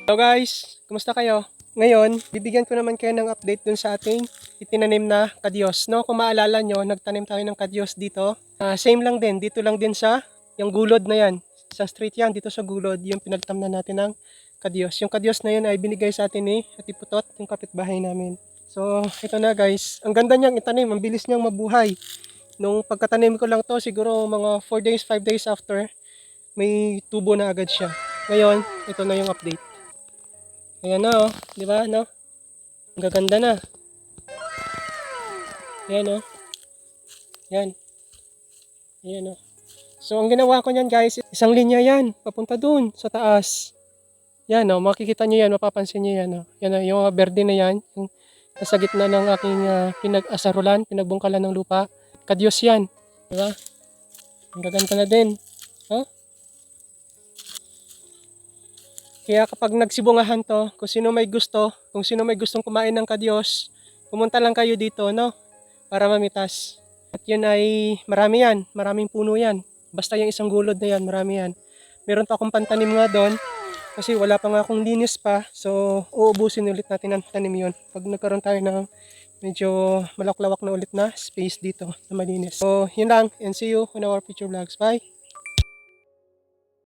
Hello guys, kumusta kayo? Ngayon, bibigyan ko naman kayo ng update dun sa ating itinanim na kadyos. No? Kung maalala nyo, nagtanim tayo ng kadyos dito. Same lang din, dito lang din sa yung gulod na yan. Isang street yan, dito sa gulod, yung pinagtamnan natin ng kadyos. Yung kadyos na yun ay binigay sa atin ni Ati Putot, yung kapitbahay namin. So, ito na guys. Ang ganda niyang itanim, ang bilis niyang mabuhay. Nung pagkatanim ko lang to, siguro mga 4 days, 5 days after, may tubo na agad siya. Ngayon, ito na yung update. Ayan na oh, di ba no? Ang gaganda na. Ayan oh. Yan. Ayan oh. So ang ginawa ko niyan guys, isang linya yan, papunta dun sa taas. Yan oh, makikita niyo yan, mapapansin niyo yan oh. Yan oh, yung berde na yan, yung nasa gitna ng aking pinag-asarulan, pinagbungkalan ng lupa. Kadyos yan, di ba? Ang gaganda na din. Oh? Kaya kapag nagsibungahan to, kung sino may gusto, kung sino may gustong kumain ng kadyos, pumunta lang kayo dito, no? Para mamitas. At yun ay marami yan, maraming puno yan. Basta yung isang gulod na yan, marami yan. Meron pa akong pantanim nga doon, kasi wala pa nga akong linis pa. So, uubusin ulit natin ang tanim yun. Pag nagkaroon tayo ng medyo malaklawak na ulit na space dito na malinis. So, yun lang, and see you on our future vlogs. Bye!